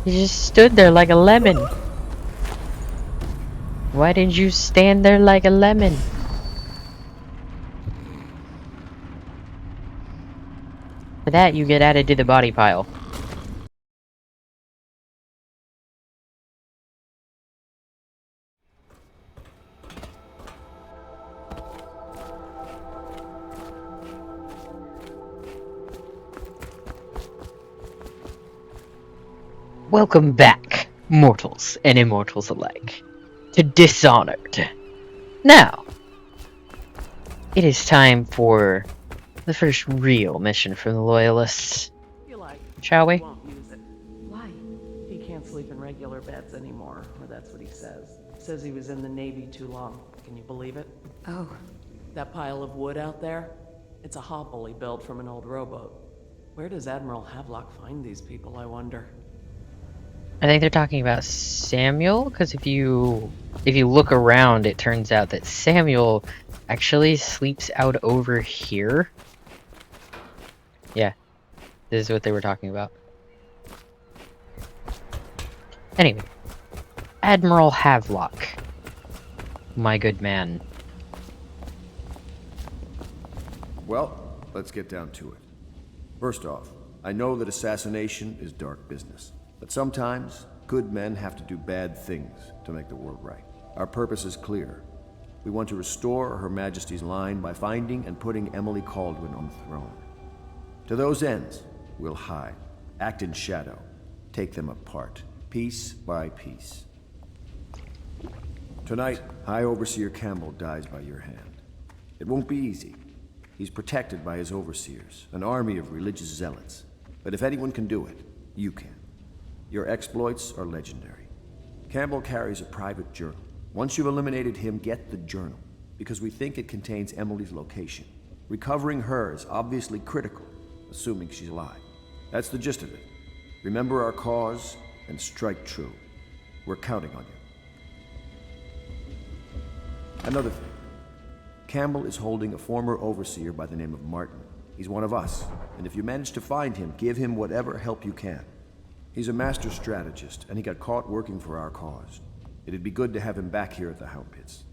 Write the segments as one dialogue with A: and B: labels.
A: You just stood there like a lemon. Why didn't you stand there like a lemon? For that, you get added to the body pile. Welcome back, mortals and immortals alike, to Dishonored. Now, it is time for the first real mission from the Loyalists. Shall we?
B: Won't use it.
C: Why?
B: He can't sleep in regular beds anymore, or that's what he says. Says he was in the Navy too long. Can you believe it?
C: Oh,
B: That pile of wood out there? It's a hopple he built from an old rowboat. Where does Admiral Havelock find these people, I wonder?
A: I think they're talking about Samuel, because if you look around, it turns out that Samuel actually sleeps out over here. Yeah, this is what they were talking about. Anyway, Admiral Havelock, my good man.
D: Well, let's get down to it. First off, I know that assassination is dark business, but sometimes good men have to do bad things to make the world right. Our purpose is clear. We want to restore Her Majesty's line by finding and putting Emily Kaldwin on the throne. To those ends, we'll hide, act in shadow, take them apart, piece by piece. Tonight, High Overseer Campbell dies by your hand. It won't be easy. He's protected by his overseers, an army of religious zealots. But if anyone can do it, you can. Your exploits are legendary. Campbell carries a private journal. Once you've eliminated him, get the journal, because we think it contains Emily's location. Recovering her is obviously critical, assuming she's alive. That's the gist of it. Remember our cause and strike true. We're counting on you. Another thing. Campbell is holding a former overseer by the name of Martin. He's one of us, and if you manage to find him, give him whatever help you can. He's a master strategist, and he got caught working for our cause. It'd be good to have him back here at the Hound Pits.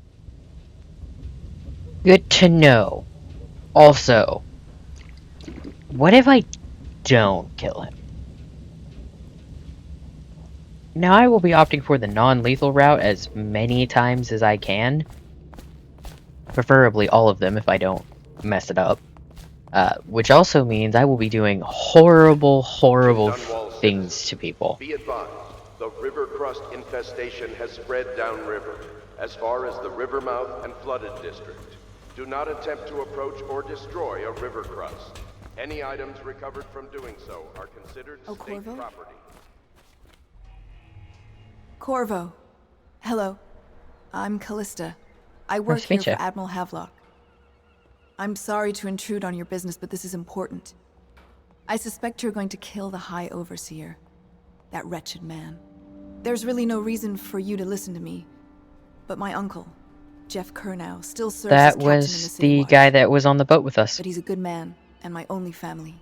A: Good to know. Also, what if I don't kill him? Now I will be opting for the non-lethal route as many times as I can. Preferably all of them if I don't mess it up. Which also means I will be doing horrible things to people.
E: Be advised, the river crust infestation has spread downriver, as far as the river mouth and flooded district. Do not attempt to approach or destroy a river crust. Any items recovered from doing so are considered state
C: Corvo?
E: property.
C: Corvo. Hello. I'm Callista. I work here for Admiral Havelock. I'm sorry to intrude on your business, but this is important. I suspect you're going to kill the High Overseer. That wretched man. There's really no reason for you to listen to me. But my uncle, Jeff Kernow, still serves as captain in the City Watch.
A: Guy that was on the boat with us.
C: But he's a good man, and my only family.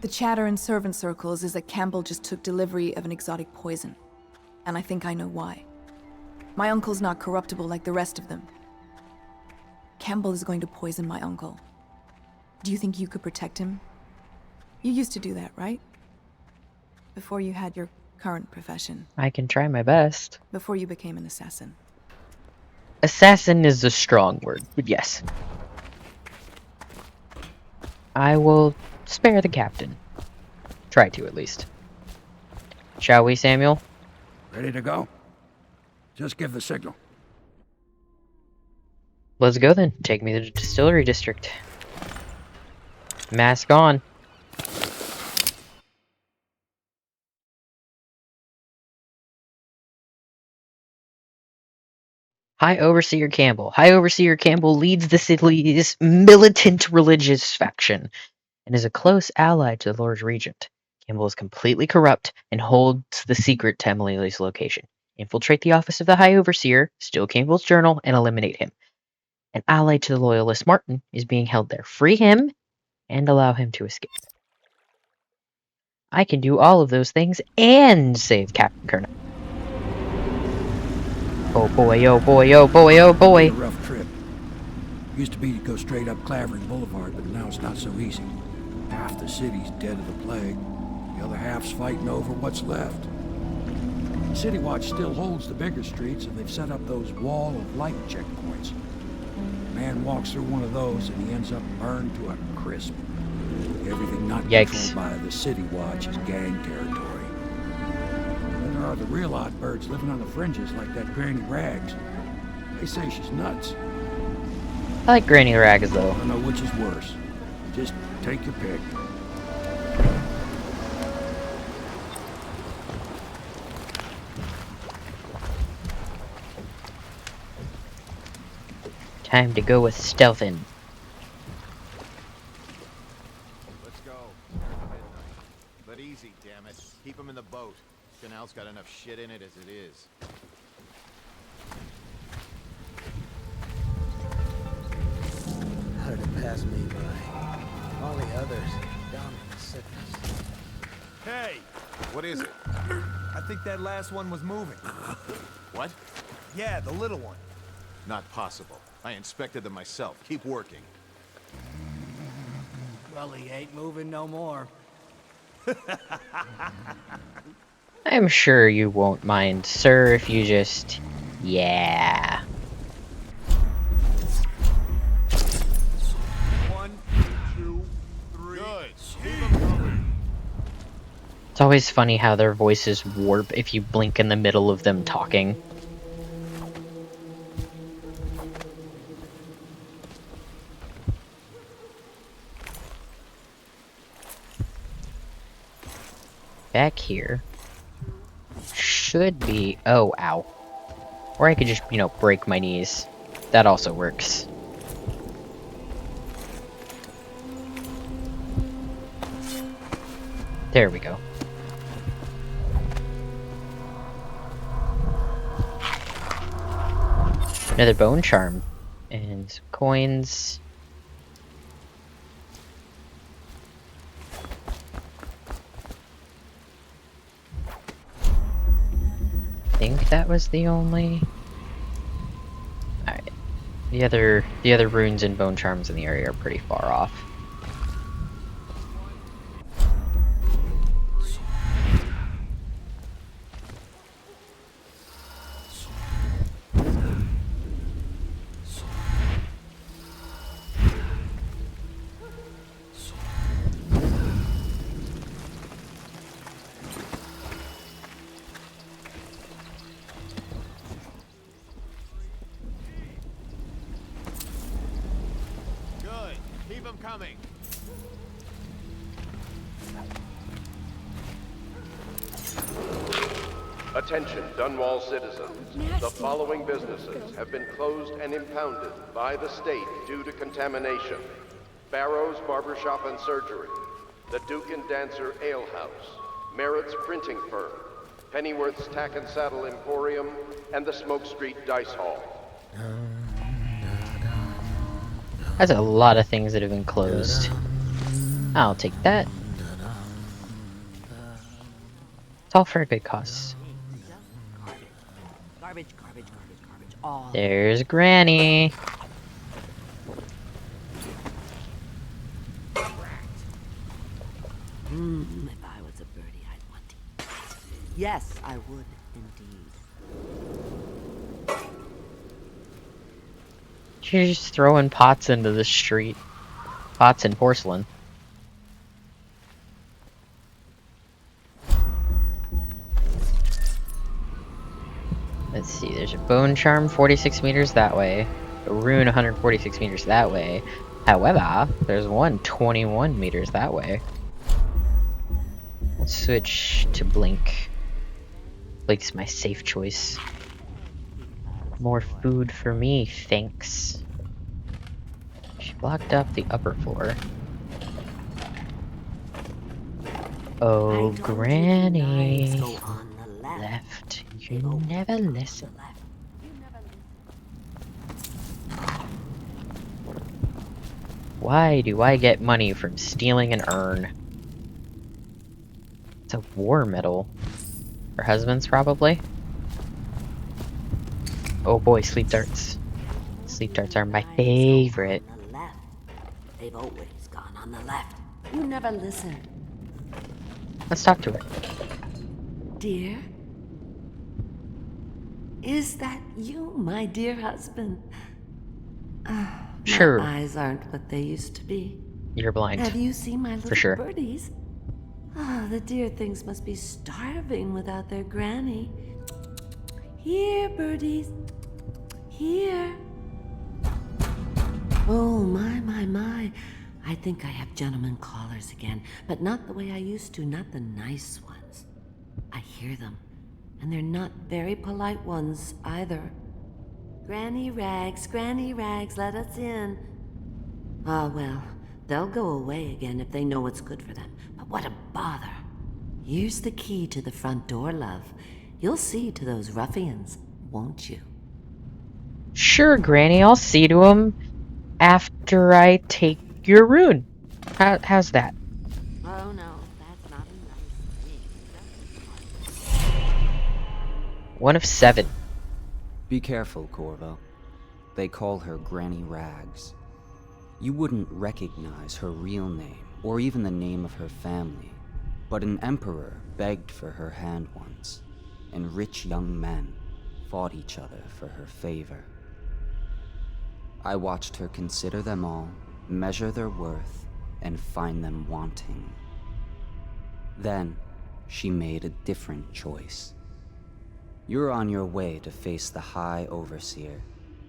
C: The chatter in servant circles is that Campbell just took delivery of an exotic poison. And I think I know why. My uncle's not corruptible like the rest of them. Campbell is going to poison my uncle. Do you think you could protect him? You used to do that, right? Before you had your current profession.
A: I can try my best.
C: Before you became an assassin.
A: Assassin is a strong word, but yes. I will spare the captain. Try to, at least. Shall we, Samuel?
F: Ready to go? Just give the signal.
A: Let's go then. Take me to the distillery district. Mask on. High Overseer Campbell. High Overseer Campbell leads the city's militant religious faction and is a close ally to the Lord Regent. Campbell is completely corrupt and holds the secret to Emily's location. Infiltrate the office of the High Overseer, steal Campbell's journal, and eliminate him. An ally to the Loyalist Martin is being held there. Free him and allow him to escape. I can do all of those things and save Captain Kerner. Oh boy, oh boy, oh boy, oh boy.
F: A rough trip. Used to be to go straight up Clavering Boulevard, but now it's not so easy. Half the city's dead of the plague. The other half's fighting over what's left. City Watch still holds the bigger streets, and they've set up those wall of light checkpoints. A man walks through one of those, and he ends up burned to a crisp. Everything not
A: Yikes.
F: controlled by the City Watch is gang territory. Then there are the real odd birds living on the fringes, like that Granny Rags. They say she's nuts.
A: I like Granny Rags though.
F: I don't know which is worse. Just take your pick.
A: Time to go with stealthing.
G: Let's go. Midnight. But easy, damn it. Keep them in the boat. Canal's got enough shit in it as it is.
H: How did it pass me by? All the others, dumb in sickness.
I: Hey,
G: What is it?
I: I think that last one was moving.
G: What?
I: Yeah, the little one.
G: Not possible. I inspected them myself. Keep working.
H: Well, he ain't moving no more.
A: I'm sure you won't mind, sir, if you just... Yeah.
I: One, two, three.
G: Good. Keep them coming.
A: It's always funny how their voices warp if you blink in the middle of them talking. Back here should be... Oh, ow. Or I could just, you know, break my knees. That also works. There we go. Another bone charm. And some coins. I think that was the only... Alright. The other runes and bone charms in the area are pretty far off.
G: Good. Keep them coming.
E: Attention, Dunwall citizens. The following businesses have been closed and impounded by the state due to contamination. Barrow's Barbershop and Surgery, the Duke and Dancer Ale House, Merritt's Printing Firm, Pennyworth's Tack and Saddle Emporium, and the Smoke Street Dice Hall.
A: That's a lot of things that have been closed. I'll take that. It's all for a good cause.
J: Garbage, all.
A: There's Granny.
J: If I was a birdie, I'd want to. Yes, I would indeed.
A: She's just throwing pots into the street. Pots and porcelain. Let's see, there's a bone charm 46 meters that way. A rune 146 meters that way. However, there's one 21 meters that way. Let's switch to Blink. Blink's my safe choice. More food for me, thanks. She blocked up the upper floor. Oh, Granny.
J: Go on the left.
A: Left. You never listen. Why do I get money from stealing an urn? a war medal. Her husband's probably. Oh boy, sleep darts. Sleep darts are my favorite.
J: On the left. They've always gone on the left. You never listen.
A: Let's talk to her.
J: Dear? Is that you, my dear husband?
A: Sure.
J: My eyes aren't what they used to be.
A: You're blind.
J: Have you seen my little
A: sure.
J: birdies? Ah, the dear things must be starving without their granny. Here, birdies. Here. Oh, my. I think I have gentlemen callers again, but not the way I used to, not the nice ones. I hear them, and they're not very polite ones either. Granny Rags, let us in. Ah, well, they'll go away again if they know what's good for them. But what a bother. Here's the key to the front door, love. You'll see to those ruffians, won't you?
A: Sure, Granny, I'll see to him after I take your rune. How's that?
J: Oh no, that's not a nice thing.
A: 1 of 7.
K: Be careful, Corvo. They call her Granny Rags. You wouldn't recognize her real name, or even the name of her family, but an emperor begged for her hand once, and rich young men fought each other for her favor. I watched her consider them all, measure their worth, and find them wanting. Then, she made a different choice. You're on your way to face the High Overseer,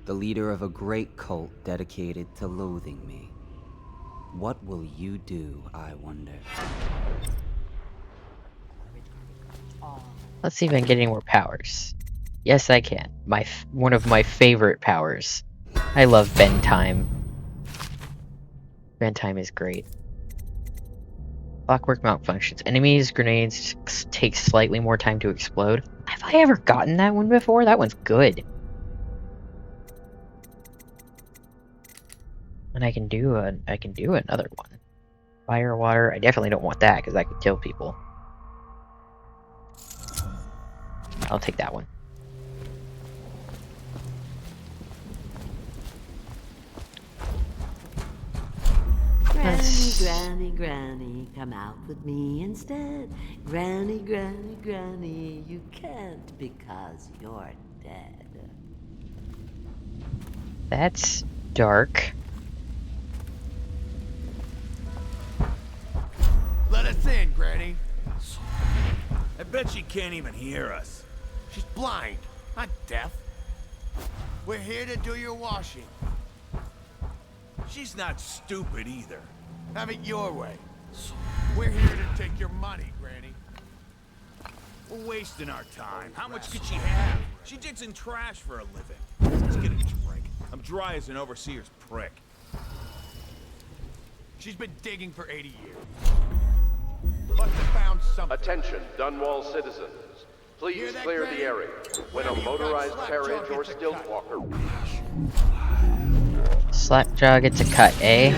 K: the leader of a great cult dedicated to loathing me. What will you do, I wonder?
A: Let's see if I can get any more powers. Yes, I can. One of my favorite powers. I love bend time. Bend time is great. Clockwork malfunctions. Enemies' grenades take slightly more time to explode. Have I ever gotten that one before? That one's good. And I can do another one. Fire, water. I definitely don't want that because that could kill people. I'll take that one.
J: Granny, come out with me instead. Granny, you can't because you're dead.
A: That's dark.
I: Let us in, Granny. I bet she can't even hear us. She's blind, not deaf. We're here to do your washing. She's not stupid either. Have it your way. We're here to take your money, Granny. We're wasting our time. How much could she have? She digs in trash for a living. Let's get a drink. I'm dry as an overseer's prick. She's been digging for 80 years. Must have found something.
E: Attention, Dunwall citizens. Please clear the area. When a motorized carriage or stilt walker...
A: Slackjaw gets a cut, eh?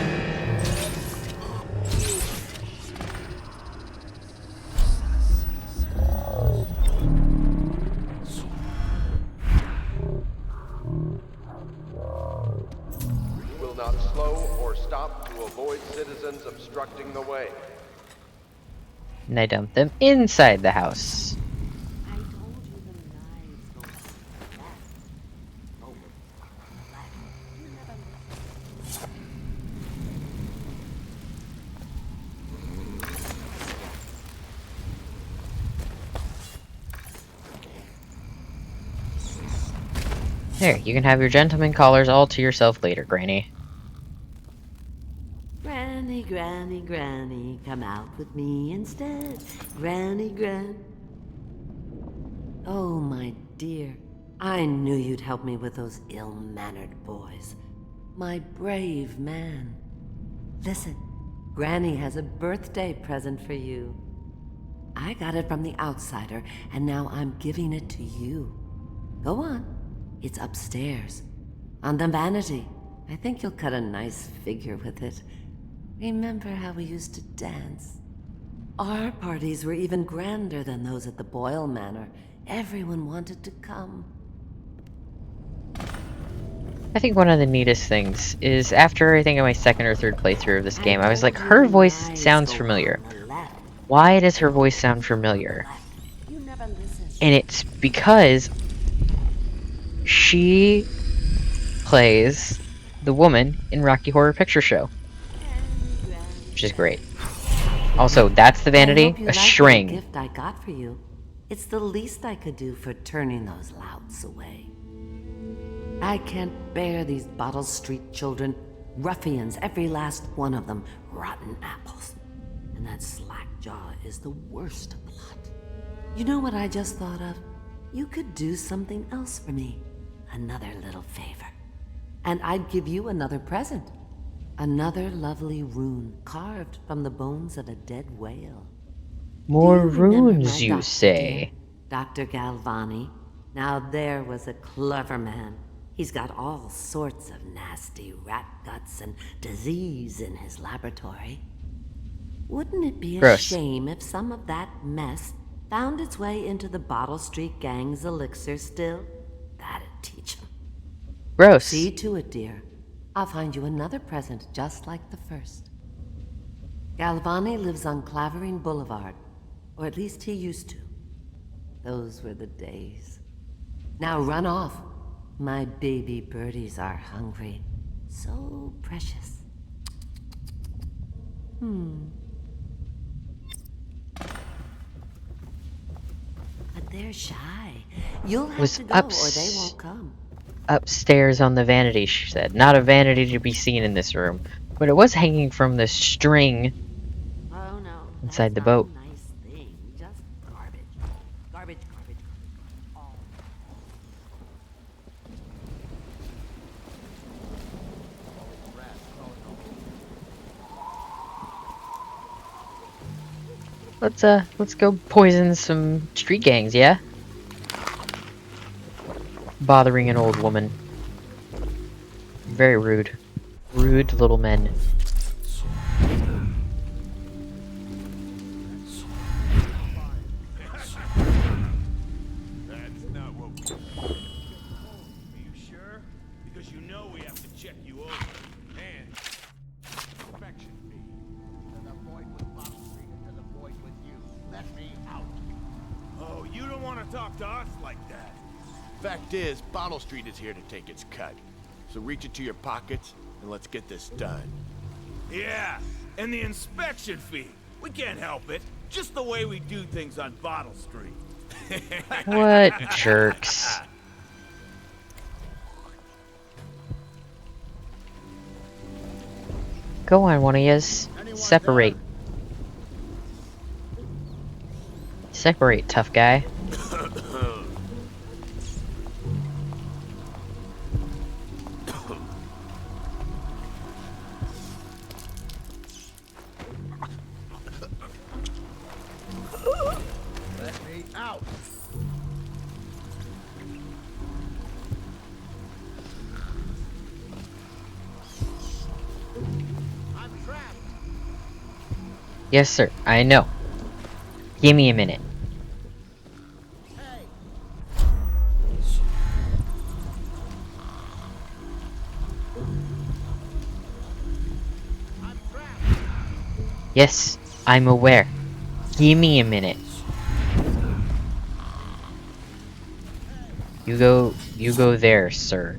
E: will not slow or stop to avoid citizens obstructing the way.
A: And I dump them inside the house.
J: I told you the knives go left. Over. Left. You never listen.
A: There, you can have your gentleman callers all to yourself later, Granny.
J: Granny, come out with me instead. Granny. Oh, my dear. I knew you'd help me with those ill-mannered boys. My brave man. Listen, Granny has a birthday present for you. I got it from the outsider, and now I'm giving it to you. Go on. It's upstairs. On the vanity. I think you'll cut a nice figure with it. Remember how we used to dance? Our parties were even grander than those at the Boyle Manor. Everyone wanted to come.
A: I think one of the neatest things is after I think on my second or third playthrough of this game, I was like, her voice sounds familiar. Why does her voice sound familiar? And it's because she plays the woman in Rocky Horror Picture Show, which is great. Also, that's the vanity,
J: I hope you
A: a
J: like
A: string.
J: the gift I got for you. It's the least I could do for turning those louts away. I can't bear these Bottle Street children. Ruffians, every last one of them. Rotten apples. And that slack jaw is the worst of the lot. You know what I just thought of? You could do something else for me. Another little favor. And I'd give you another present. Another lovely rune carved from the bones of a dead whale.
A: More
J: Do you remember
A: runes,
J: my
A: you
J: doctor,
A: say?
J: dear? Dr. Galvani. Now there was a clever man. He's got all sorts of nasty rat guts and disease in his laboratory. Wouldn't it be a
A: Gross.
J: shame if some of that mess found its way into the Bottle Street Gang's elixir still? That'd teach him.
A: Gross.
J: See to it, dear. I'll find you another present just like the first. Galvani lives on Clavering Boulevard, or at least he used to. Those were the days. Now run off. My baby birdies are hungry. So precious. But they're shy. You'll have
A: Was
J: to go or they won't come.
A: Upstairs on the vanity, she said. Not a vanity to be seen in this room, but it was hanging from the string
J: Oh no.
A: inside the
J: that's not
A: boat.
J: a nice thing. Just garbage. Garbage, garbage, garbage. All.
A: Let's go poison some street gangs, yeah? Bothering an old woman. Very rude. Rude little men.
I: That's not what we... Are you sure? Because you know we have to check you over. And... inspection fee.
H: To the void with Bottle Street and to the void with you. Let me out.
I: Oh, you don't want to talk to us like that.
G: Fact is, Bottle Street is here to take its cut. So reach into your pockets and let's get this done.
I: Yeah, and the inspection fee. We can't help it. Just the way we do things on Bottle Street.
A: What jerks. Go on, one of yous. Separate. Separate, tough guy.
H: Let me out. I'm trapped.
A: Yes, sir. I know. Give me a minute.
H: Hey. I'm trapped.
A: Yes, I'm aware. Give me a minute. You go there, sir.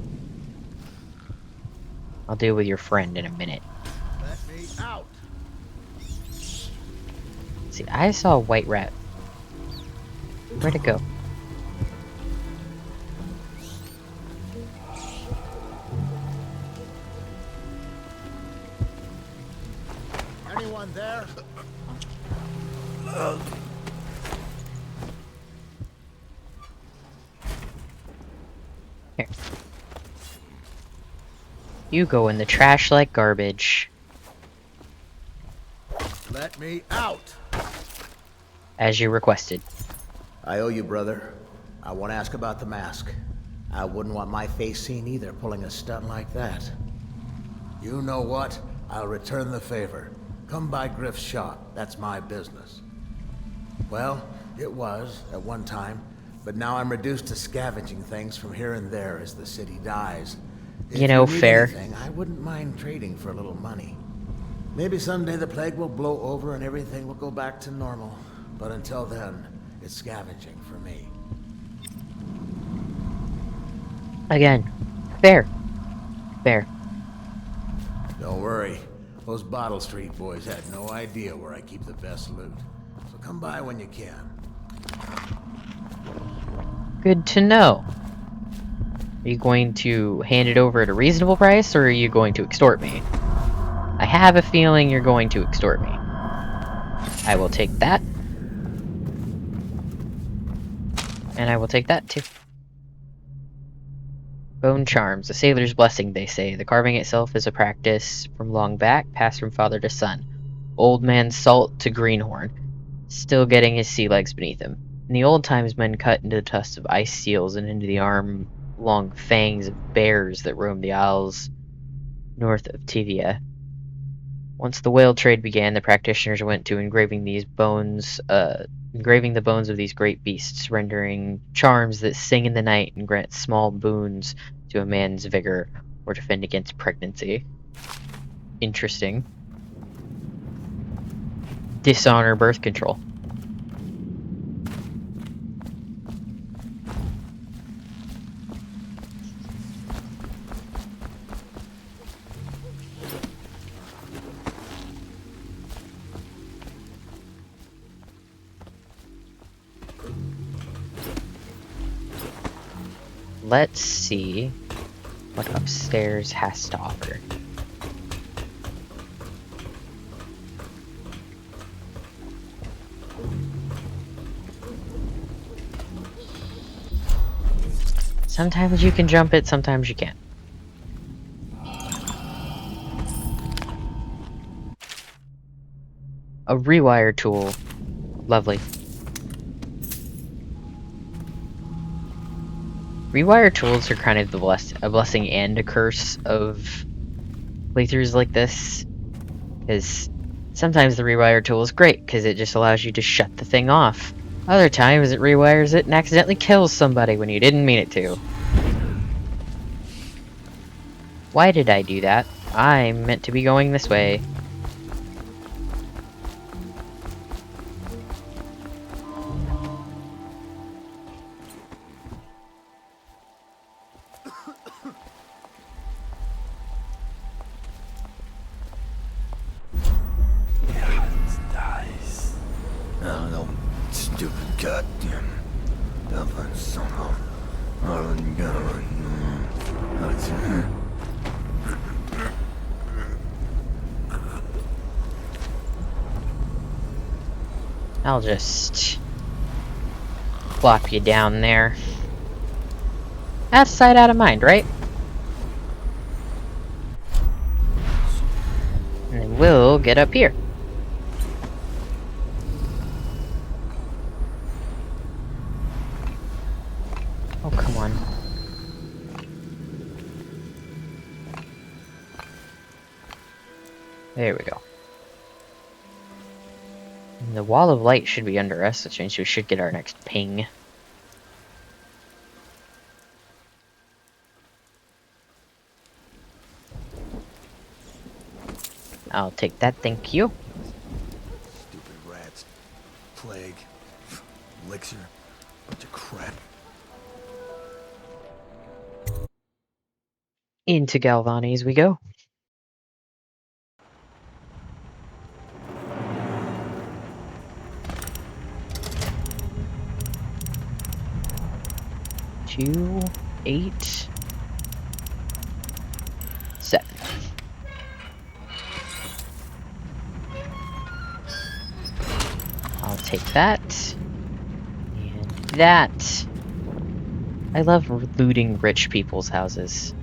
A: I'll deal with your friend in a minute.
H: Let me out.
A: See, I saw a white rat. Where'd it go?
H: Anyone there?
A: Here. You go in the trash like garbage.
H: Let me out.
A: As you requested.
H: I owe you, brother. I want to ask about the mask. I wouldn't want my face seen either, pulling a stunt like that. You know what? I'll return the favor. Come by Griff's shop. That's my business. Well, it was, at one time. But now I'm reduced to scavenging things from here and there as the city dies.
A: You know,
H: If you need
A: fair.
H: anything, I wouldn't mind trading for a little money. Maybe someday the plague will blow over and everything will go back to normal. But until then, it's scavenging for me.
A: Again, fair. Fair.
H: Don't worry. Those Bottle Street boys had no idea where I keep the best loot. So come by when you can.
A: Good to know. Are you going to hand it over at a reasonable price, or are you going to extort me? I have a feeling you're going to extort me. I will take that. And I will take that too. Bone charms, a sailor's blessing, they say. The carving itself is a practice from long back, passed from father to son. Old man Salt to Greenhorn, still getting his sea legs beneath him. In the old times, men cut into the tusks of ice seals and into the arm-long fangs of bears that roamed the isles north of Tivia. Once the whale trade began, the practitioners went to engraving the bones of these great beasts, rendering charms that sing in the night and grant small boons to a man's vigor or defend against pregnancy. Interesting. Dishonor birth control. Let's see what upstairs has to offer. Sometimes you can jump it, sometimes you can't. A rewire tool. Lovely. Rewire tools are kind of a blessing and a curse of playthroughs like this. Because sometimes the rewire tool is great, because it just allows you to shut the thing off. Other times it rewires it and accidentally kills somebody when you didn't mean it to. Why did I do that? I meant to be going this way. I'll just plop you down there. Out of sight, out of mind, right? And then we'll get up here. Oh, come on. There we go. And the wall of light should be under us, which means we should get our next ping. I'll take that, thank you.
F: Stupid rats. Plague. Elixir. Bunch of crap.
A: Into Galvani's we go. Two, 8, 7. I'll take that. And that. I love looting rich people's houses.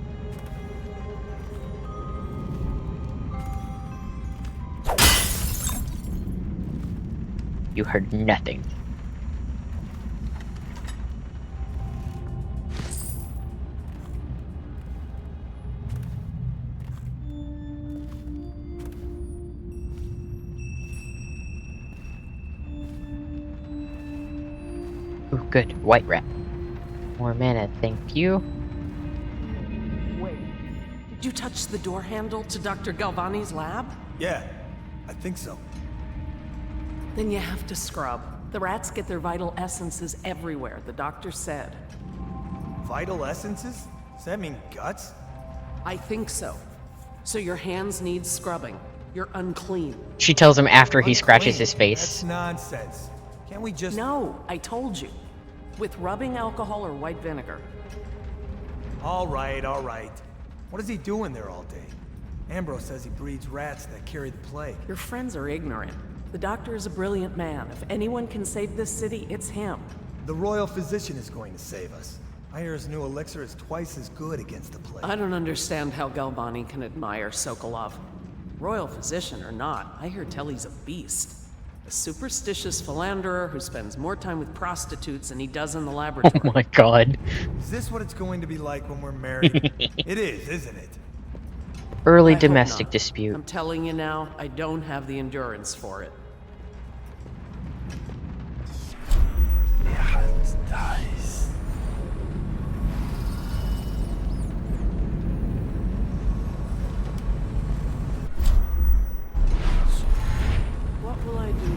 A: You heard nothing. Ooh, good. White rat. More mana, thank you.
B: Wait. Did you touch the door handle to Dr. Galvani's lab?
L: Yeah, I think so.
B: Then you have to scrub. The rats get their vital essences everywhere, the doctor said.
L: Vital essences? Does that mean guts?
B: I think so. So your hands need scrubbing. You're unclean.
A: She tells him after he scratches
L: Unclean.
A: his face.
L: That's nonsense. Can't we just...
B: No, I told you. With rubbing alcohol or white vinegar.
L: All right, all right. What is he doing there all day? Ambrose says he breeds rats that carry the plague.
B: Your friends are ignorant. The doctor is a brilliant man. If anyone can save this city, it's him.
L: The royal physician is going to save us. I hear his new elixir is twice as good against the plague.
B: I don't understand how Galvani can admire Sokolov. Royal physician or not, I hear tell he's a beast. A superstitious philanderer who spends more time with prostitutes than he does in the laboratory.
A: Oh my god.
L: Is this what it's going to be like when we're married? It is, isn't it?
A: Early
B: I hope
A: domestic
B: not.
A: dispute.
B: I'm telling you now, I don't have the endurance for it. What will I do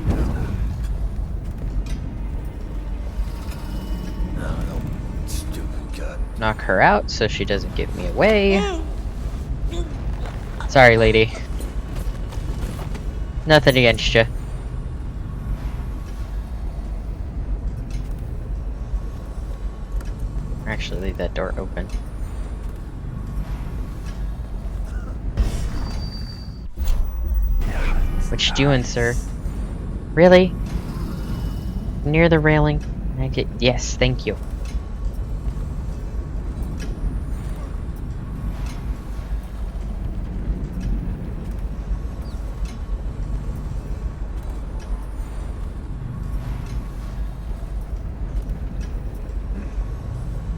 B: now?
L: Stupid gut.
A: Knock her out so she doesn't give me away. Sorry, lady. Nothing against you. Actually, leave that door open. What you doing, sir? Really? Near the railing? Yes, thank you.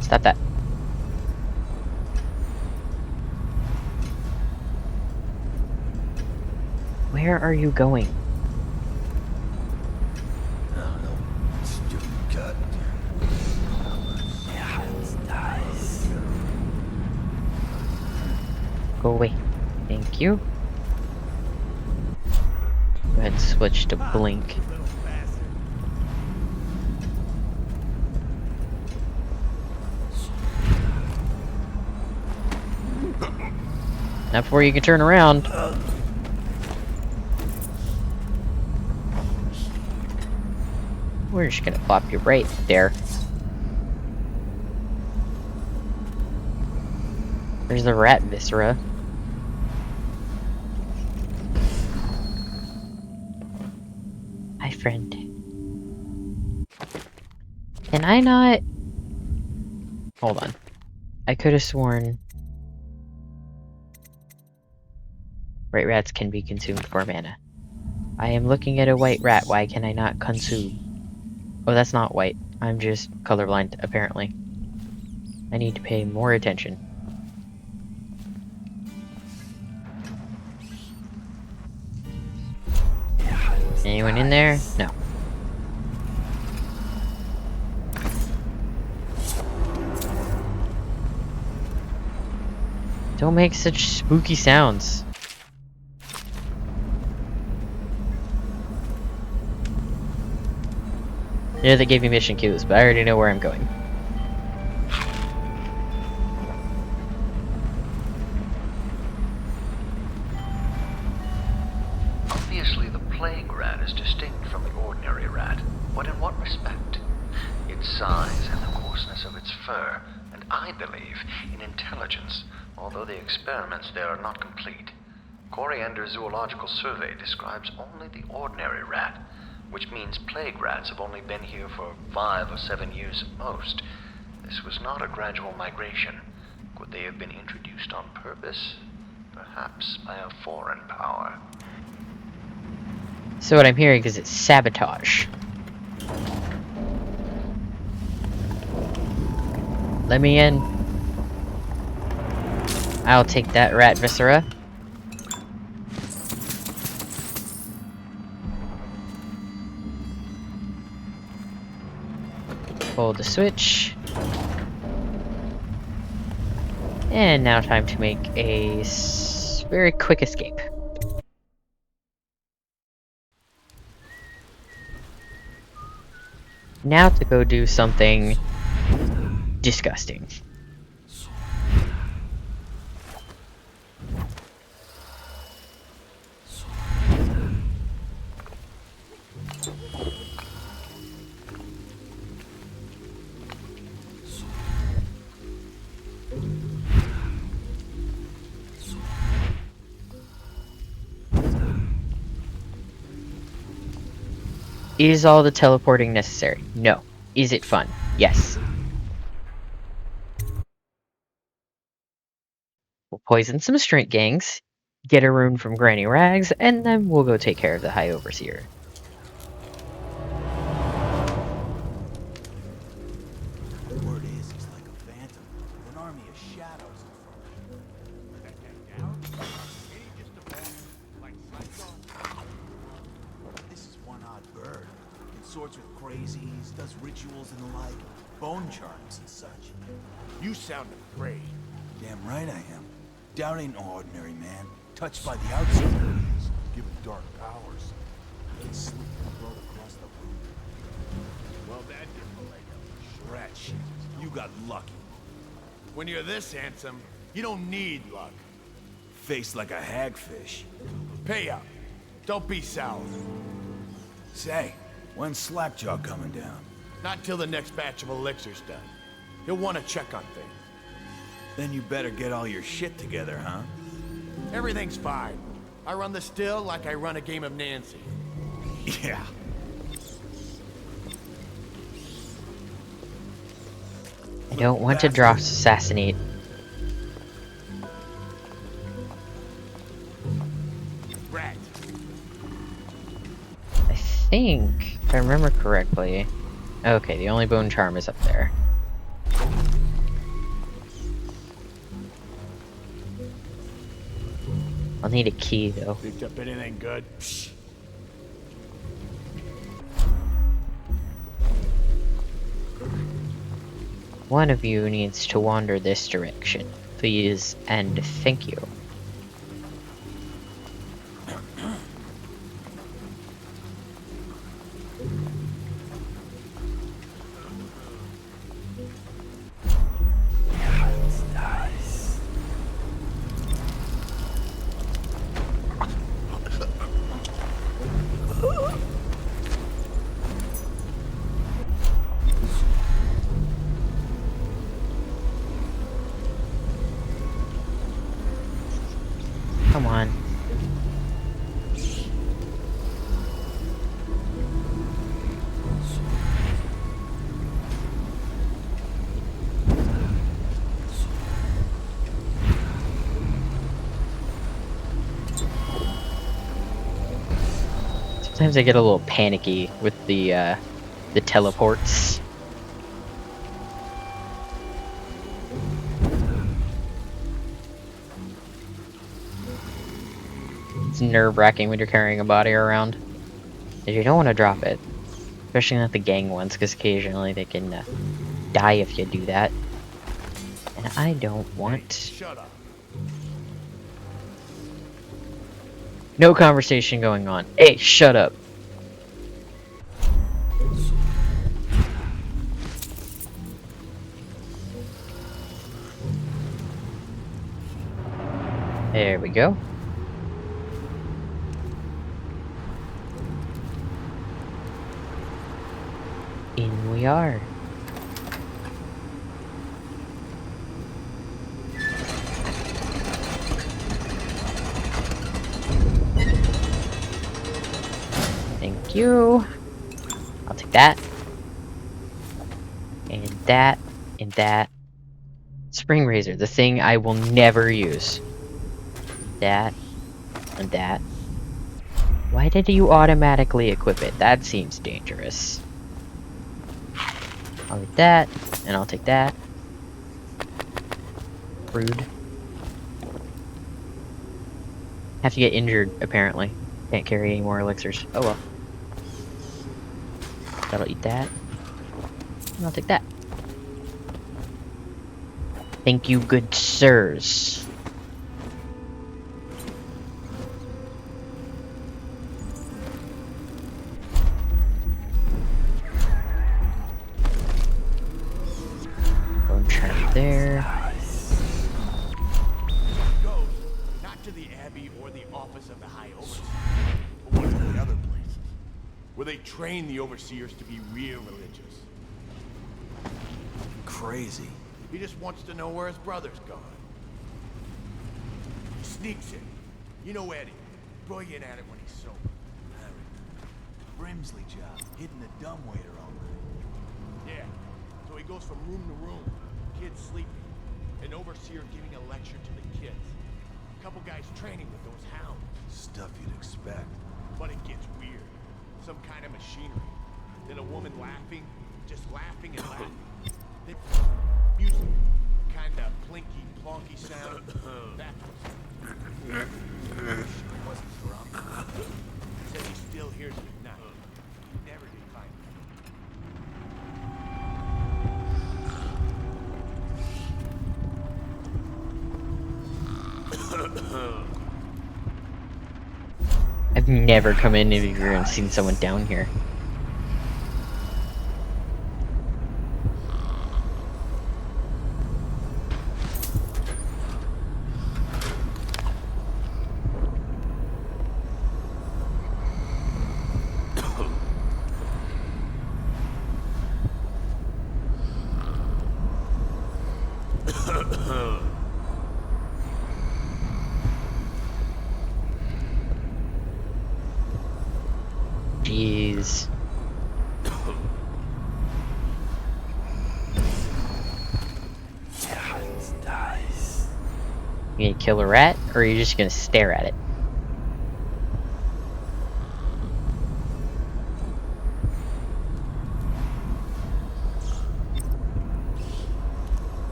A: Stop that. Where are you going?
L: Stupid gut.
A: Go away. Thank you. Go ahead and switch to blink.
L: Little bastard.
A: Not before you can turn around. We're just gonna plop you right there. There's the rat viscera. Hi, friend. Can I not... Hold on. I could have sworn... White rats can be consumed for mana. I am looking at a white rat. Why can I not consume? Oh, that's not white. I'm just colorblind, apparently. I need to pay more attention. Anyone in there? No. Don't make such spooky sounds. Yeah, they gave me mission cues, but I already know where I'm going.
M: Obviously, the plague rat is distinct from the ordinary rat, but in what respect? Its size and the coarseness of its fur, and I believe in intelligence, although the experiments there are not complete. Coriander's zoological survey describes only the ordinary rat, which means plague rats have only been here for 5 or 7 years at most. This was not a gradual migration. Could they have been introduced on purpose? Perhaps by a foreign power.
A: So what I'm hearing is it's sabotage. Let me in. I'll take that rat viscera. Hold the switch. And now time to make a very quick escape. Now to go do something disgusting. Is all the teleporting necessary? No. Is it fun? Yes. We'll poison some strength gangs, get a rune from Granny Rags, and then we'll go take care of the High Overseer.
I: Word is he's like a phantom, with an army of shadows in front of him. That guy down? Ain't he just a bat? Like Psycho? This is one odd bird. Consorts with crazies, does rituals and the like, bone charms and such. You sound afraid. Damn right I am. Down ain't no ordinary man. Touched by the outside. Given dark powers. They slip and float across the room. Well, that didn't make up. Rat shit. You got lucky. When you're this handsome, you don't need luck. Face like a hagfish. Pay up. Don't be sour. Say, when's Slackjaw coming down? Not till the next batch of elixirs done. He'll want to check on things. Then you better get all your shit together, huh? Everything's fine. I run the still like I run a game of Nancy. Yeah.
A: I don't want to drop assassinate.
I: Rat.
A: I think, if I remember correctly... Okay, the only bone charm is up there. I'll need a key, though.
I: Picked up anything good? Psh.
A: One of you needs to wander this direction, please, and thank you. Come on. Sometimes I get a little panicky with the teleports. It's nerve-wracking when you're carrying a body around. You don't want to drop it. Especially not the gang ones, because occasionally they can die if you do that. And I don't want...
I: Shut up.
A: No conversation going on. Hey, shut up. There we go. In we are. Thank you. I'll take that. And that. And that. Spring Razor, the thing I will never use. That. And that. Why did you automatically equip it? That seems dangerous. I'll take that, and I'll take that. Rude. Have to get injured, apparently. Can't carry any more elixirs. Oh well. That'll eat that. I'll take that. Thank you, good sirs. Bone trap there.
I: Goes not to the Abbey or the office of the High Overseer, but one of the other places, where they train the Overseers to be real religious.
L: Crazy.
I: He just wants to know where his brother's gone. He sneaks in. You know Eddie. Brilliant at it when he's sober.
N: I remember. Brimsley job, hitting the dumbwaiter all night.
I: Yeah. So he goes from room to room, kids sleeping, an overseer giving a lecture to the kids. A couple guys training with those hounds.
N: Stuff you'd expect.
I: But it gets weird. Some kind of machinery. Then a woman laughing, just laughing and laughing. Then music, kind of plinky, plonky sound. That was he wasn't drunk. Says he still hears it at night. He never did find
A: I've never come in here and seen someone down here. Jeez. You gonna kill a rat, or are you just gonna stare at it?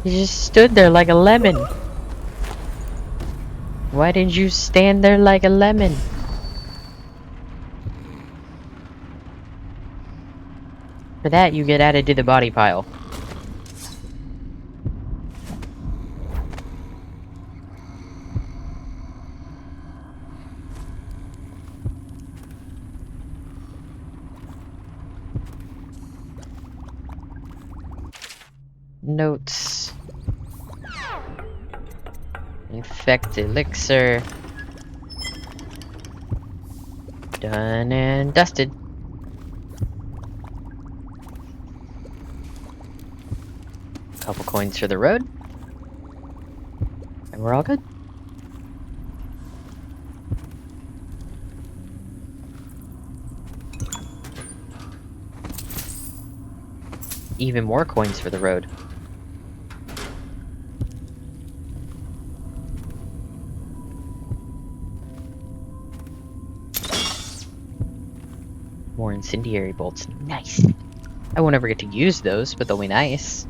A: You just stood there like a lemon. Why didn't you stand there like a lemon? For that, you get added to the body pile. Notes. Infect elixir. Done and dusted. Couple coins for the road. And we're all good. Even more coins for the road. More incendiary bolts. Nice. I won't ever get to use those, but they'll be nice.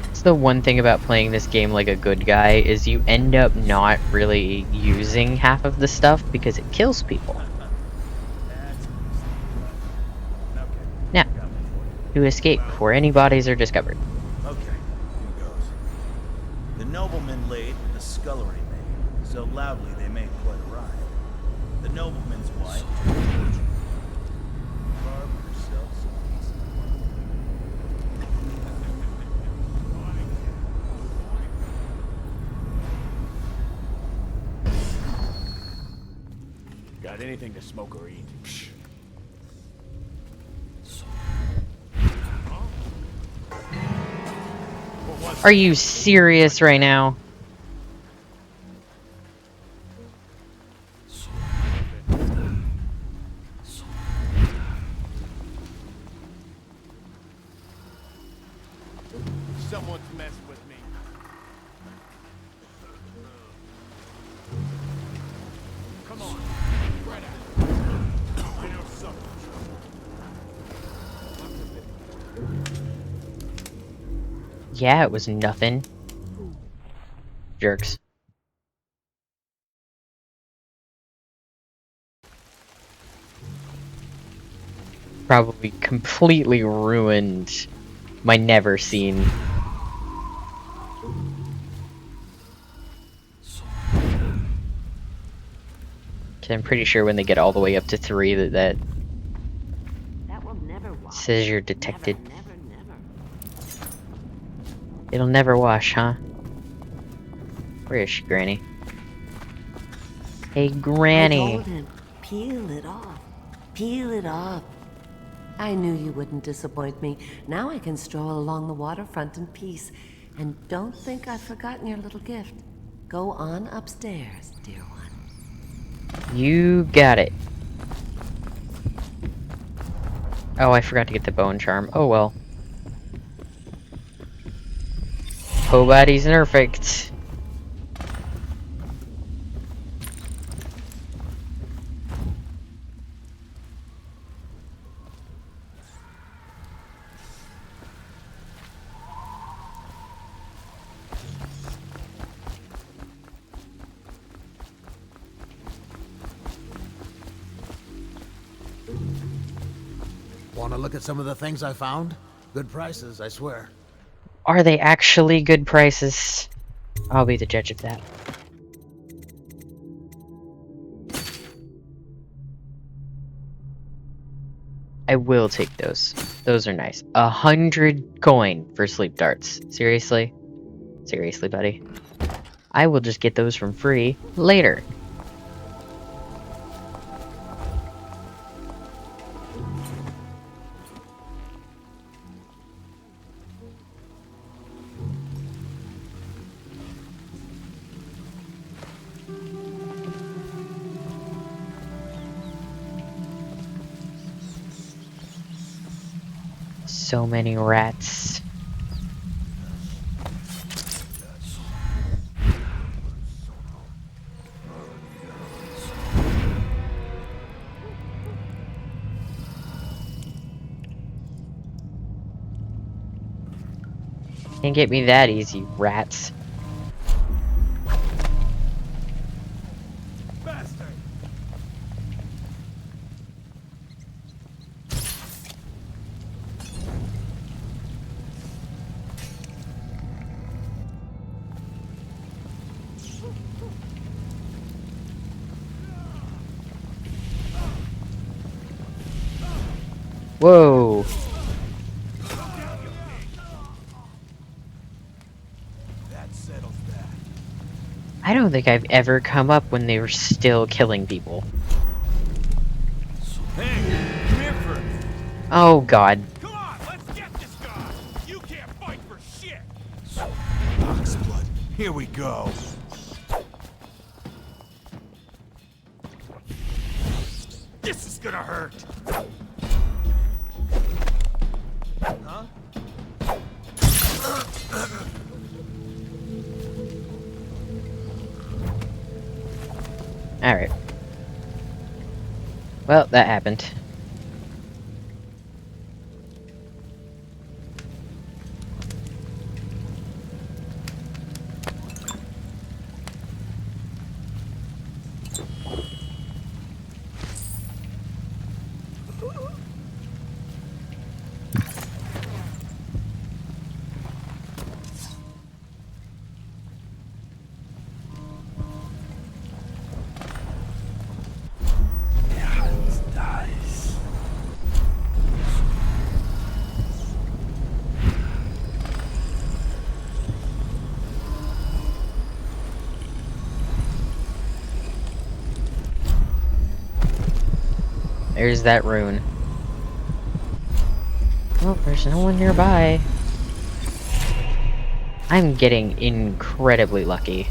A: That's the one thing about playing this game like a good guy, is you end up not really using half of the stuff because it kills people. Now, to escape before any bodies are discovered.
N: Okay, here goes. The nobleman laid with the scullery maid, so loudly they made quite a rhyme. The nobleman's wife carved herself some decent.
I: Got anything to smoke or eat?
A: Are you serious right now?
I: Someone's messed with me. Come on, spread out. I know something.
A: Yeah, it was nothing. Jerks. Probably completely ruined my never seen. I'm pretty sure when they get all the way up to 3 that
J: That will never wash.
A: says you're detected.
J: Never.
A: It'll never wash, huh? Where is she, Granny? Hey,
J: I
A: Granny.
J: told him, peel it off. Peel it off. I knew you wouldn't disappoint me. Now I can stroll along the waterfront in peace. And don't think I've forgotten your little gift. Go on upstairs, dear one.
A: You got it. Oh, I forgot to get the bone charm. Oh well. Nobody's perfect.
H: Want to look at some of the things I found? Good prices, I swear.
A: Are they actually good prices? I'll be the judge of that. I will take those. Those are nice. 100 coin for sleep darts. Seriously? Seriously, buddy. I will just get those from free later. So many rats. Can't get me that easy, rats. Whoa.
I: That settles that.
A: I don't think I've ever come up when they were still killing people.
I: Hey, come here first.
A: Oh god.
I: Come on, let's get this guy. You can't fight for shit. Oxblood. Here we go. This is gonna hurt. Huh?
A: Alright. Well, that happened. There's that rune. Well, there's no one nearby. I'm getting incredibly lucky.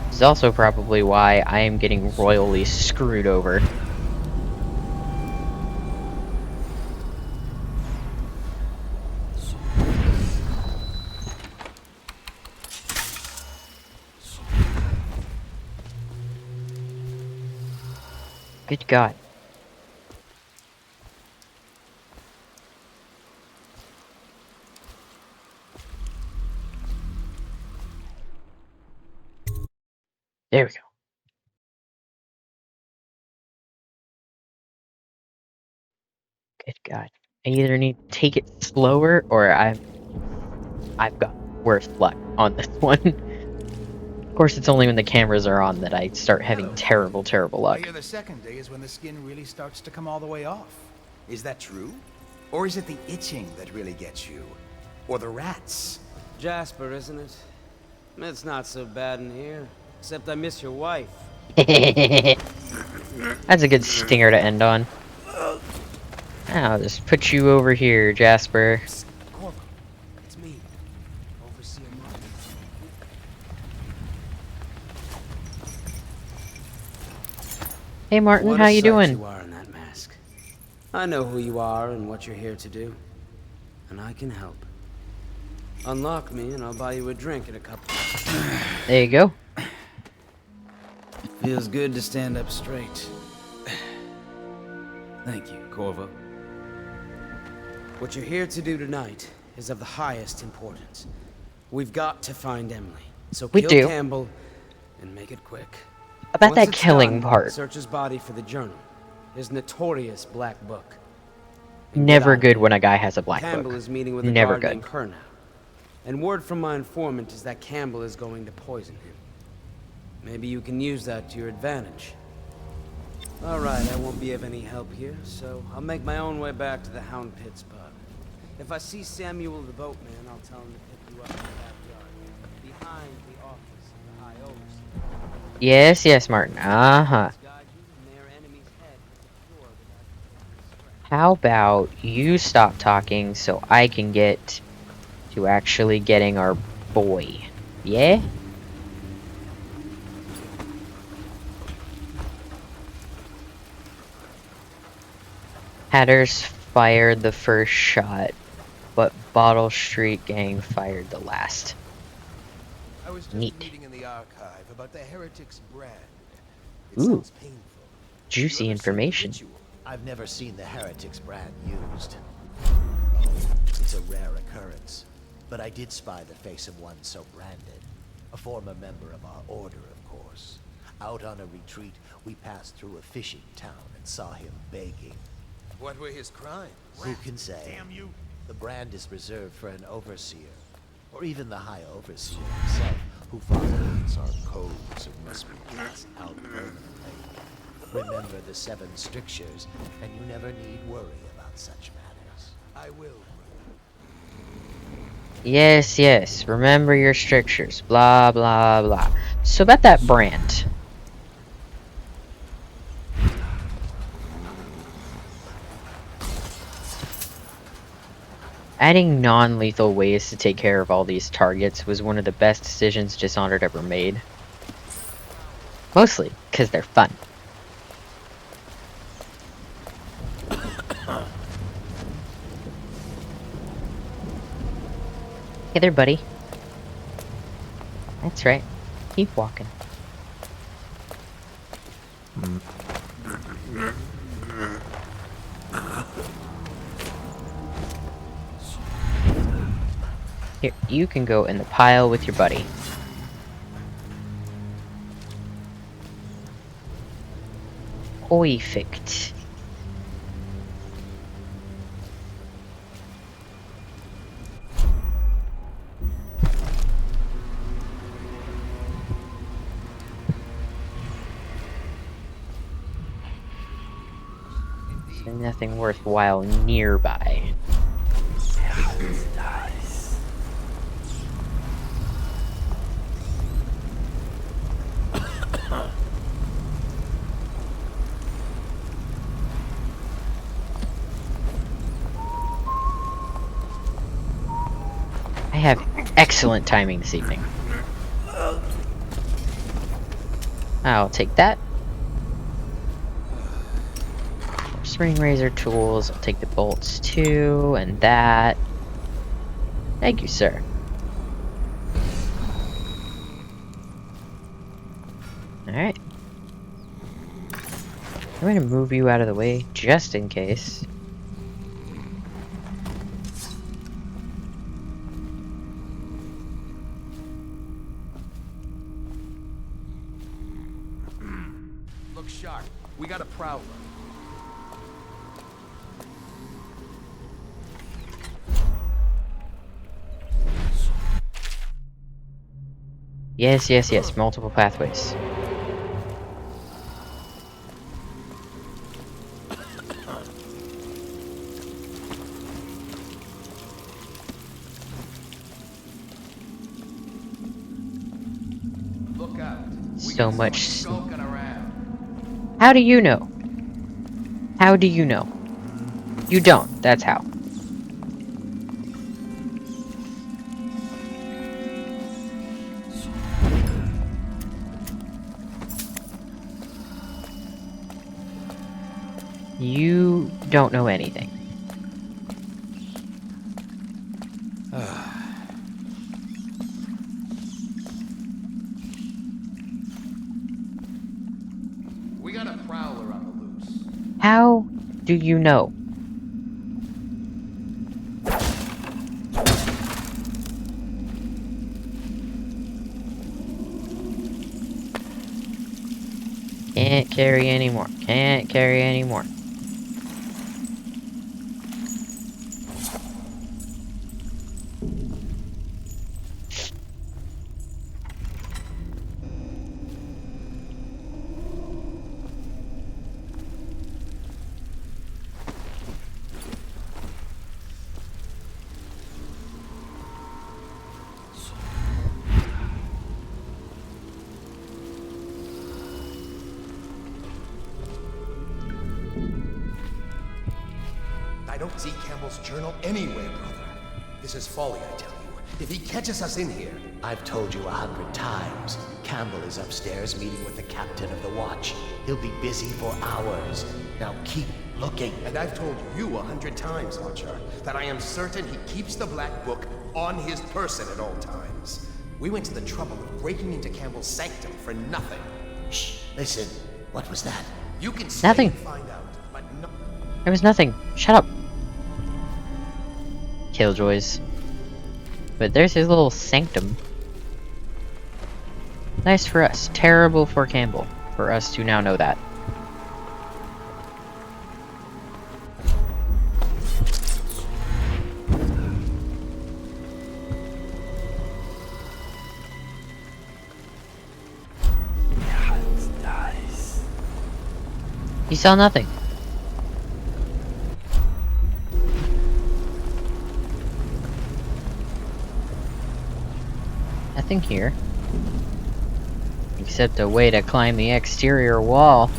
A: This is also probably why I am getting royally screwed over. Good God. There we go. Good God. I either need to take it slower or I've got worse luck on this one. Of course, it's only when the cameras are on that I start having terrible, terrible luck.
O: I hear the second day is when the skin really starts to come all the way off. Is that true? Or is it the itching that really gets you? Or the rats?
P: Jasper, isn't it? It's not so bad in here. Except I miss your wife.
A: That's a good stinger to end on. I'll just put you over here, Jasper.
P: Corvo, it's me, Overseer Campbell.
A: Hey Martin,
P: What
A: how
P: a
A: you
P: sight
A: doing?
P: You are in that mask. I know who you are and what you're here to do, and I can help. Unlock me, and I'll buy you a drink in a couple.
A: There you go.
O: Feels good to stand up straight. Thank you, Corvo.
P: What you're here to do tonight is of the highest importance. We've got to find Emily. So
A: We
P: kill
A: do.
P: Campbell and make it quick.
A: About
P: Once
A: that
P: it's
A: killing
P: done,
A: part.
P: Search his body for the journal, his notorious black book. And get
A: Never
P: out of
A: good
P: here.
A: when a guy has a black
P: Campbell
A: book.
P: is meeting with a
A: Never
P: guard
A: good.
P: named Kurnow. And word from my informant is that Campbell is going to poison him. Maybe you can use that to your advantage. Alright, I won't be of any help here, so I'll make my own way back to the Hound Pits pub. If I see Samuel the boatman, I'll tell him to pick you up in the backyard, behind the office of the High Overseer.
A: Yes, yes, Martin. Uh-huh. How about you stop talking so I can get to actually getting our boy? Yeah? Hatters fired the first shot, but Bottle Street Gang fired the last.
Q: I was just
A: Neat.
Q: reading in the archive about the Heretic's brand. It
A: Ooh.
Q: sounds painful.
A: Juicy information.
H: I've never seen the Heretic's brand used. It's a rare occurrence, but I did spy the face of one so branded. A former member of our order, of course. Out on a retreat, we passed through a fishing town and saw him begging.
Q: What were his crimes?
H: Who can say?
Q: Damn you!
H: The brand is reserved for an overseer, or even the High Overseer himself, who violates our codes and must be cast out permanently. Remember the 7 strictures, and you never need worry about such matters.
Q: I will.
A: Yes, yes. Remember your strictures. Blah, blah, blah. So about that brand. Adding non-lethal ways to take care of all these targets was one of the best decisions Dishonored ever made. Mostly because they're fun. Hey there, buddy. That's right. Keep walking. Here, you can go in the pile with your buddy. Perfect. There's nothing worthwhile nearby. I have excellent timing this evening. I'll take that. Spring razor tools. I'll take the bolts too, and that. Thank you, sir. Alright. I'm going to move you out of the way, just in case.
O: We got a prowler.
A: Yes, yes, yes. Multiple pathways.
O: Look out.
A: So much. How do you know? How do you know? You don't. That's how. You don't know anything.
O: We got a prowler on the loose.
A: How do you know? Can't carry anymore. Can't carry anymore.
O: I don't see Campbell's journal anywhere, brother. This is folly, I tell you. If he catches us in here...
H: I've told you 100 times. Campbell is upstairs meeting with the captain of the watch. He'll be busy for hours. Now keep looking.
O: And I've told you 100 times, Archer, that I am certain he keeps the Black Book on his person at all times. We went to the trouble of breaking into Campbell's sanctum for nothing.
H: Shh, listen. What was that?
O: You can stay
A: Nothing.
O: and find out, but no...
A: There was nothing. Shut up. Killjoys. But there's his little sanctum. Nice for us. Terrible for Campbell. For us to now know that. He saw nothing. Nothing here. Except a way to climb the exterior wall.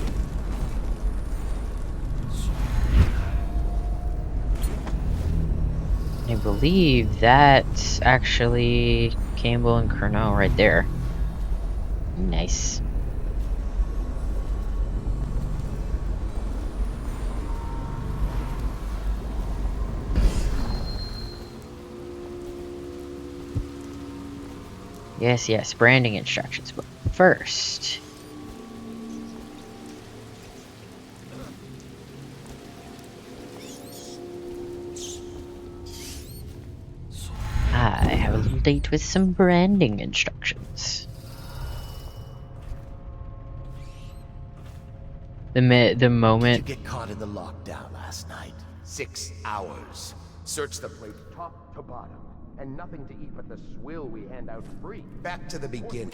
A: I believe that's actually Campbell and Cornell right there. Nice. Yes, yes, branding instructions. But first... I have a little date with some branding instructions. The moment...
H: Did you get caught in the lockdown last night?
O: 6 hours. Search the place top to bottom. And nothing to eat but the swill we hand out free. Back to the beginning.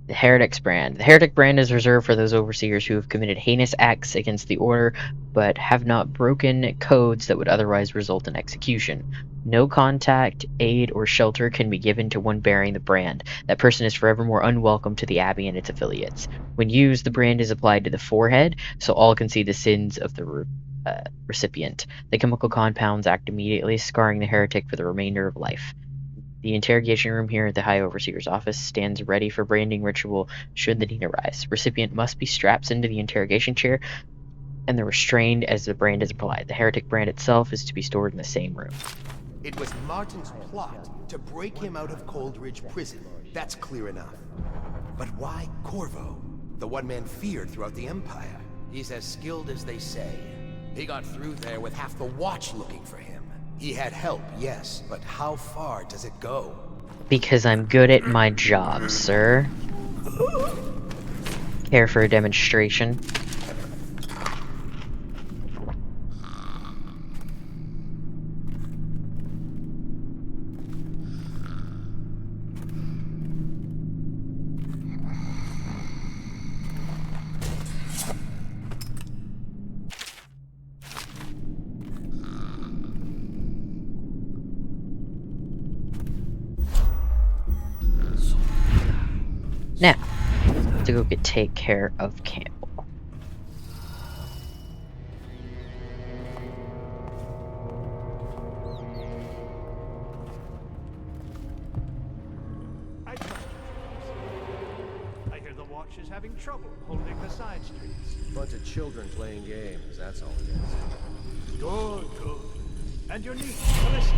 A: The Heretic's brand. The Heretic brand is reserved for those overseers who have committed heinous acts against the Order, but have not broken codes that would otherwise result in execution. No contact, aid, or shelter can be given to one bearing the brand. That person is forevermore unwelcome to the Abbey and its affiliates. When used, the brand is applied to the forehead, so all can see the sins of the recipient. The chemical compounds act immediately, scarring the heretic for the remainder of life. The interrogation room here at the High Overseer's office stands ready for branding ritual should the need arise. Recipient must be strapped into the interrogation chair and they're restrained as the brand is applied. The heretic brand itself is to be stored in the same room.
O: It was Martin's plot to break him out of Coldridge Prison. That's clear enough. But why Corvo? The one man feared throughout the Empire. He's as skilled as they say. He got through there with half the watch looking for him. He had help, yes, but how far does it go?
A: Because I'm good at my job, sir. Care for a demonstration? Now, to go take care of Campbell.
R: I hear the watch is having trouble holding the side streets.
D: Bunch of children playing games, that's all it is.
R: Good, good. And your niece, Callista.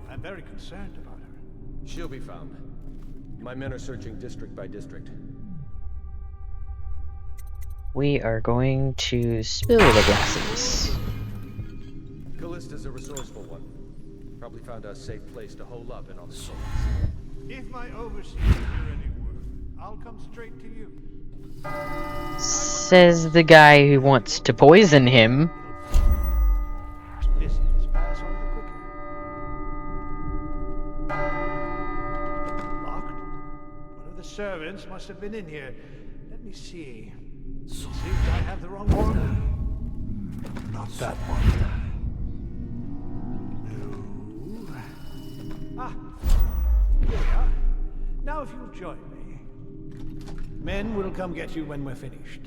R: I'm very concerned about her.
D: She'll be found. My men are searching district by district.
A: We are going to spill the glasses.
D: Callista's a resourceful one. Probably found a safe place to hole up in all the souls.
R: If my overseer hear any word, I'll come straight to you.
A: Says the guy who wants to poison him.
R: Business pass all the quicker. Locked? One of the servants must have been in here. Let me see. Seems I have the wrong one. Not that one. No. Ah, here we are. Now if you'll join me. Men will come get you when we're finished.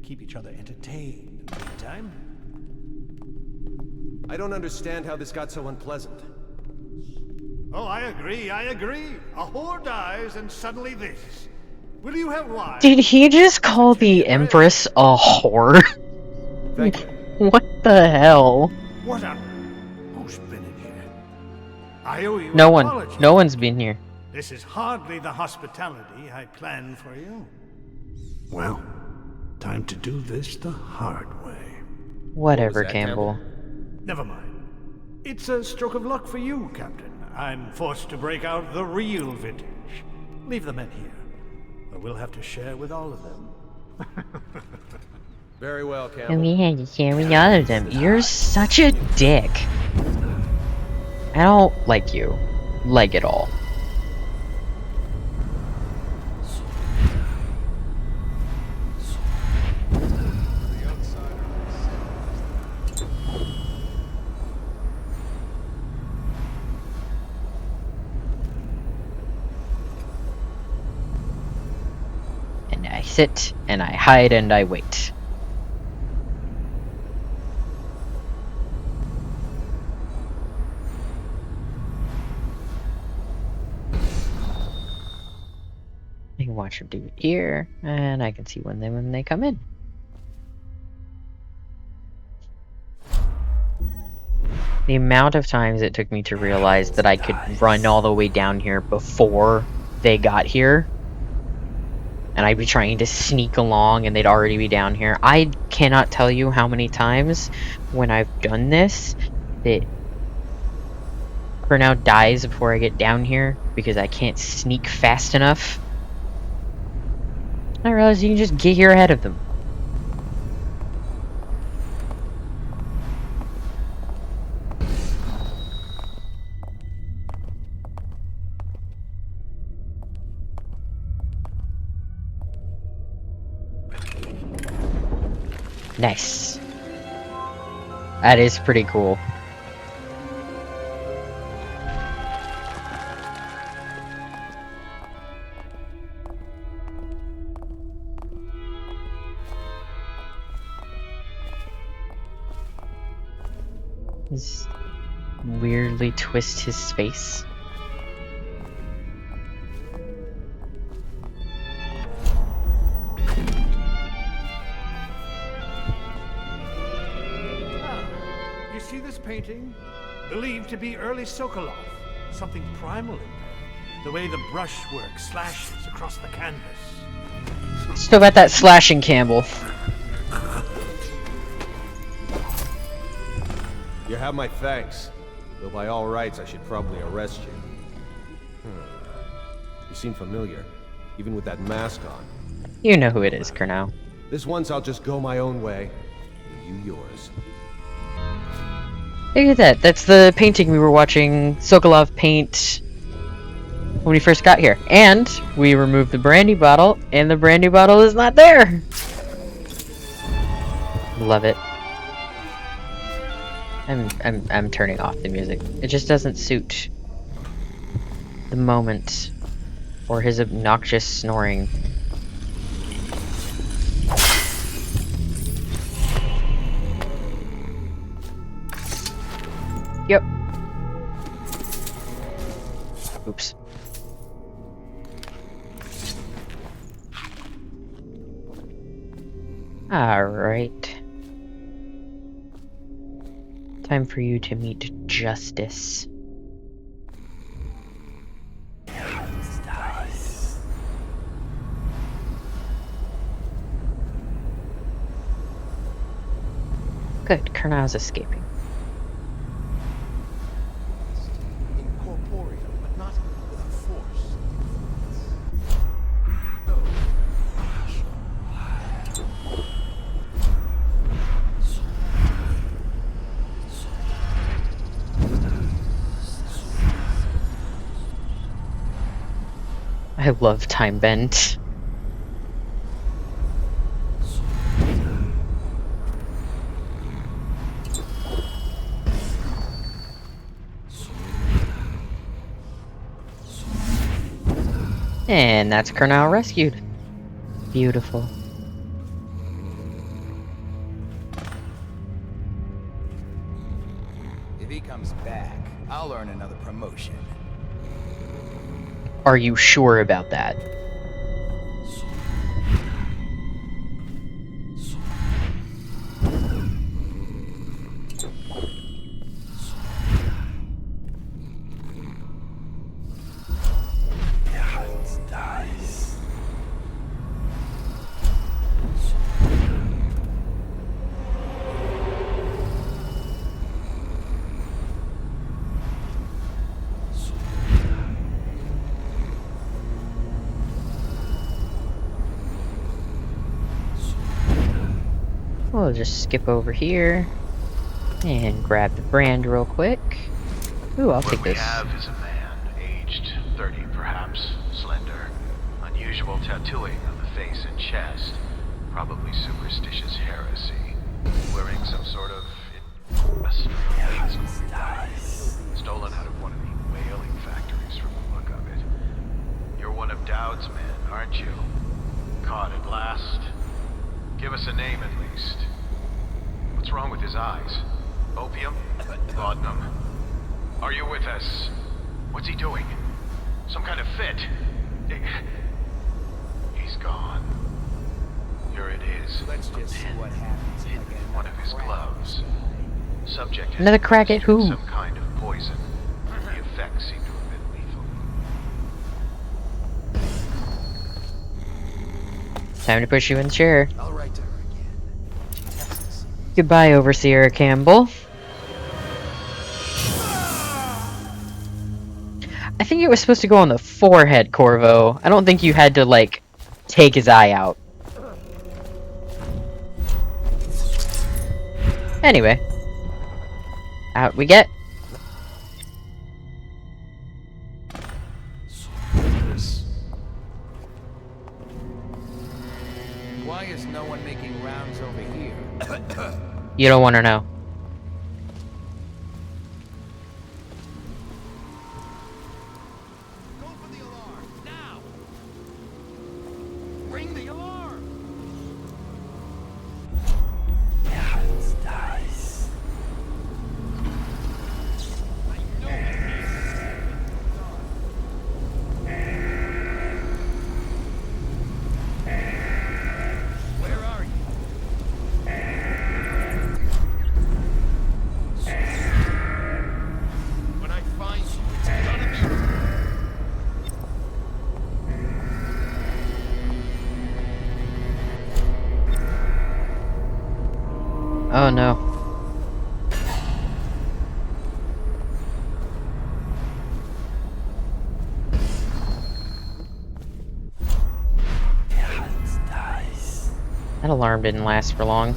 R: Keep each other entertained in the meantime.
D: I don't understand how this got so unpleasant.
R: Oh, I agree, I agree. A whore dies and suddenly this. Will you have wine?
A: Did he just call the Empress a whore?
D: Thank you.
A: What the hell?
R: What up? Who's been in here? I owe you
A: No
R: an
A: one.
R: apology.
A: No one's been here.
R: This is hardly the hospitality I planned for you. Well, time to do this the hard way.
A: Whatever, Campbell.
R: Never mind. It's a stroke of luck for you, Captain. I'm forced to break out the real vintage. Leave the men here. Or we'll have to share with all of them.
D: Very well,
A: And
D: Campbell.
A: we had to share with all of them. You're such a dick. I don't like you. Like it all. And I sit, and I hide, and I wait. I can watch them do it here, and I can see when they come in. The amount of times it took me to realize that I could run all the way down here before they got here, and I'd be trying to sneak along and they'd already be down here. I cannot tell you how many times when I've done this that Burnout dies before I get down here because I can't sneak fast enough. I realize you can just get here ahead of them. Nice. That is pretty cool. Just weirdly twist his face.
R: You see this painting? Believed to be early Sokolov. Something primal in there. The way the brushwork slashes across the canvas.
A: Still got that slashing, Campbell.
D: You have my thanks. Though by all rights, I should probably arrest you. You seem familiar, even with that mask on.
A: You know who it is, Kurnow.
S: This once I'll just go my own way. You yours.
A: Look at that. That's the painting we were watching Sokolov paint when we first got here. And we removed the brandy bottle, and the brandy bottle is not there. Love it. I'm turning off the music. It just doesn't suit the moment or his obnoxious snoring. Yep. Oops. Alright. Time for you to meet justice. Good, Kurnow's escaping.
O: Incorporeal, but not with a force.
A: I love Time Bend. And that's Kurnow rescued. Beautiful.
T: If he comes back, I'll earn another promotion.
A: Are you sure about that? We'll just skip over here and grab the brand real quick. Ooh, I'll take
M: What we
A: this.
M: have is a man, aged 30 perhaps, slender, unusual tattooing on the face and chest, probably superstitious heresy, wearing some sort of stolen out of one of the whaling factories from the look of it. You're one of Dowd's men, aren't you? Caught at last? Give us a name at least. What's wrong with his eyes? Opium? Laudanum? Are you with us? What's he doing? Some kind of fit? He's gone. Here it is.
T: Let's just see what happens
M: in one of his gloves. Subject has
A: Another crack at who?
M: some kind of poison. The effects seem to have been lethal.
A: Time to push you in the chair.
O: I'll write to her.
A: Goodbye, Overseer Campbell. I think it was supposed to go on the forehead, Corvo. I don't think you had to, like, take his eye out. Anyway. Out we get.
T: Why is no one making rounds over here?
A: You don't want to know.
O: Go for the alarm, now! Ring the alarm! Where are you? When I find you, it's gonna be...
A: Oh no. That alarm didn't last for long.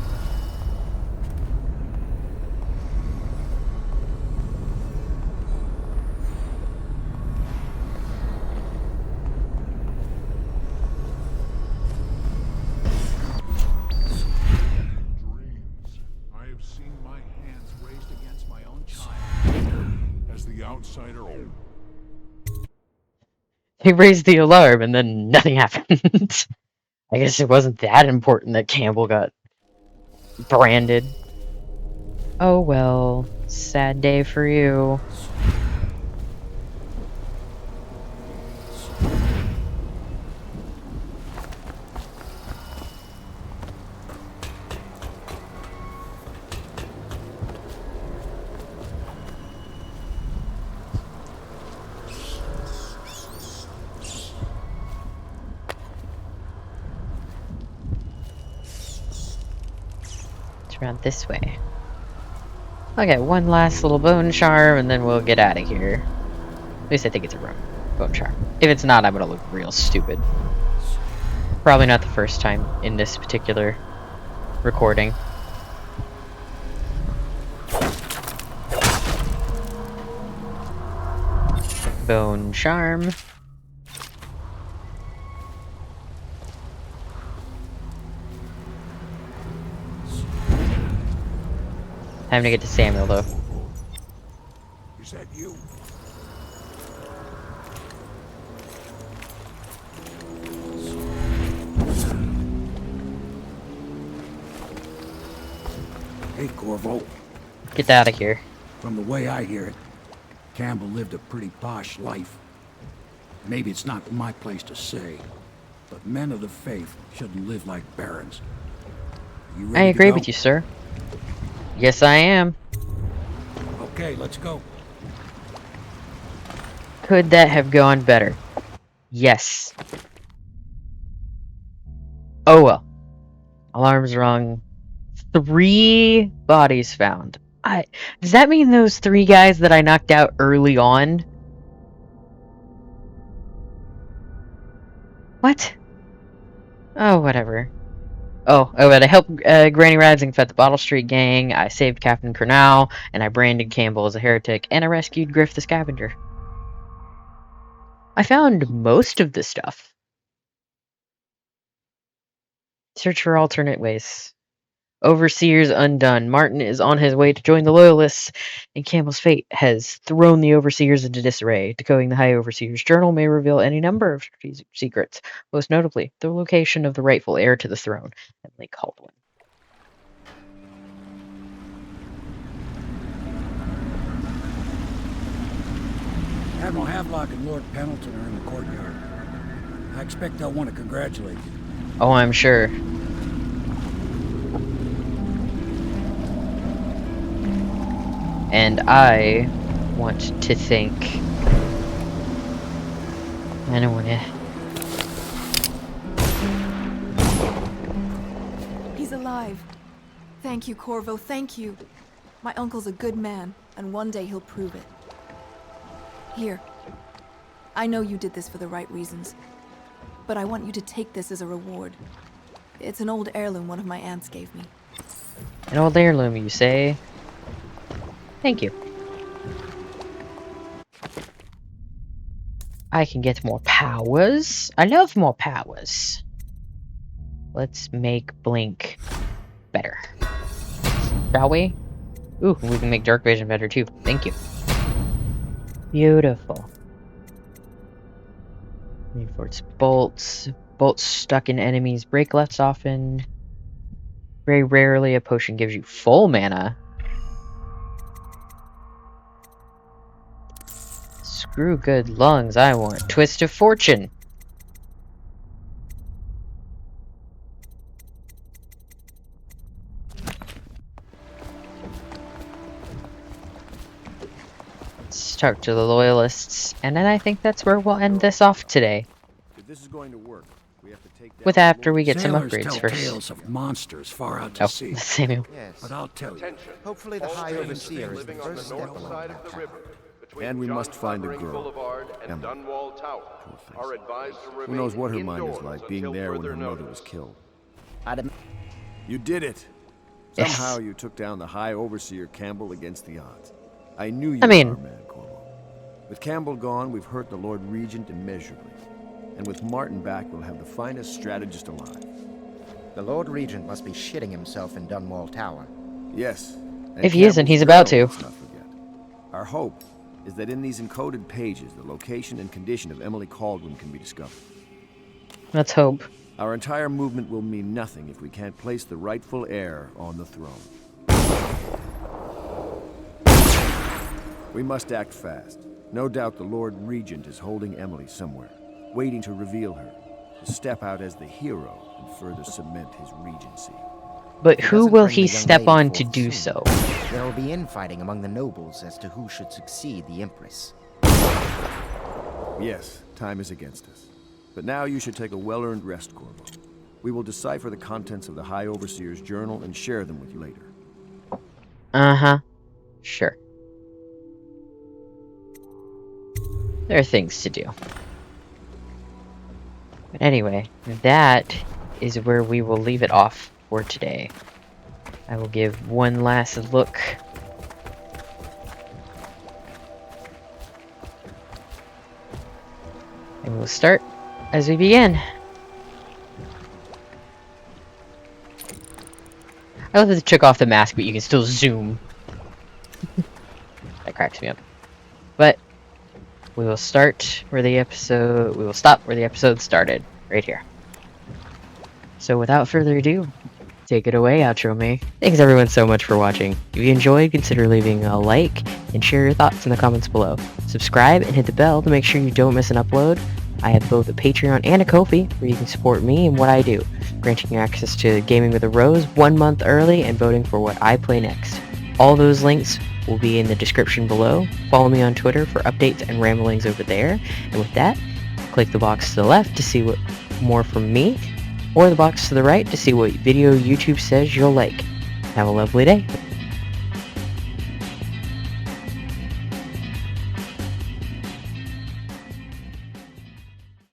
I: I have seen my hands raised against my own child. As the outsider.
A: He raised the alarm and then nothing happened. I guess it wasn't that important that Campbell got branded. Oh well, sad day for you. Around this way. I'll get one last little bone charm and then we'll get out of here. At least I think it's a bone charm. If it's not, I'm gonna look real stupid. Probably not the first time in this particular recording. Bone charm. Time to get to Samuel, though.
I: Is that you?
F: Hey, Corvo.
A: Get out of here.
F: From the way I hear it, Campbell lived a pretty posh life. Maybe it's not my place to say, but men of the faith shouldn't live like barons. You ready
A: I agree
F: to go?
A: with you, sir. Yes, I am.
F: Okay, let's go.
A: Could that have gone better? Yes. Oh well. Alarm's rung. 3 bodies found. Does that mean those 3 guys that I knocked out early on? What? Oh, whatever. Oh, but I helped Granny Rising fight the Bottle Street Gang, I saved Captain Cornell, and I branded Campbell as a heretic, and I rescued Griff the Scavenger. I found most of the stuff. Search for alternate ways. Overseers undone. Martin is on his way to join the Loyalists, and Campbell's fate has thrown the Overseers into disarray. Decoding the High Overseer's journal may reveal any number of strategic secrets, most notably the location of the rightful heir to the throne, Emily Caldwin.
F: Admiral Havelock and Lord Pendleton are in the courtyard. I expect they'll want to congratulate you.
A: Oh, I'm sure. And I want to think. I don't want to.
C: He's alive. Thank you, Corvo, thank you. My uncle's a good man, and one day he'll prove it. Here. I know you did this for the right reasons, but I want you to take this as a reward. It's an old heirloom one of my aunts gave me.
A: An old heirloom, you say? Thank you. I can get more powers. I love more powers. Let's make Blink better. Shall we? Ooh, we can make Dark Vision better too. Thank you. Beautiful. Reinforced bolts. Bolts stuck in enemies break less often. Very rarely a potion gives you full mana. Screw good lungs, I want Twist of Fortune. Let's talk to the Loyalists, and then I think that's where we'll end this off today.
D: If this is going to work, we have to take down
A: With after we get some
F: Sailors
A: upgrades
F: tell
A: first.
F: tales of monsters far out to
A: Oh,
F: sea.
A: Samuel.
O: Yes.
F: But I'll tell you.
O: Hopefully the High Overseer is the
E: living on the
O: first step
E: north
O: along
E: side
O: that
E: of the
O: path.
E: river, between
D: And we
E: John
D: must find a
E: Clavering
D: girl.
E: Boulevard and
D: Emma.
E: Dunwall Tower. Are advised to
D: Who
E: remain
D: knows what her mind is
E: indoors
D: like, being
E: until
D: there when
E: further
D: her mother
E: notice.
D: was killed.
H: I'd
D: You did it.
A: Yes.
D: Somehow you took down the High Overseer Campbell against the odds. I knew you
A: I mean-
D: were our man, Corvo. With Campbell gone, we've hurt the Lord Regent immeasurably. And with Martin back, we'll have the finest strategist alive.
U: The Lord Regent must be shitting himself in Dunwall Tower.
D: Yes. and
A: If he isn't,
D: Campbell's
A: he's about
D: girl,
A: to.
D: let's not forget. Our hope is that in these encoded pages, the location and condition of Emily Caldwin can be discovered.
A: Let's hope.
D: Our entire movement will mean nothing if we can't place the rightful heir on the throne. We must act fast. No doubt the Lord Regent is holding Emily somewhere, waiting to reveal her, to step out as the hero and further cement his regency.
A: But
U: If he
A: who
U: doesn't
A: will
U: bring
A: he
U: the young
A: step
U: lady
A: on to
U: forth
A: do
U: soon,
A: so?
U: There will be infighting among the nobles as to who should succeed the Empress.
D: Yes, time is against us. But now you should take a well-earned rest, Corvo. We will decipher the contents of the High Overseer's journal and share them with you later.
A: Uh-huh. Sure. There are things to do. But anyway, that is where we will leave it off for today. I will give one last look. And we'll start as we begin. I love that they took off the mask, but you can still zoom. That cracks me up. But we will start where the episode. We will stop where the episode started, right here. So without further ado, take it away, outro me. Thanks everyone so much for watching. If you enjoyed, consider leaving a like and share your thoughts in the comments below. Subscribe and hit the bell to make sure you don't miss an upload. I have both a Patreon and a Ko-fi where you can support me and what I do, granting you access to Gaming with a Rose 1 month early and voting for what I play next. All those links will be in the description below. Follow me on Twitter for updates and ramblings over there. And with that, click the box to the left to see what more from me, or the box to the right to see what video YouTube says you'll like. Have a lovely day.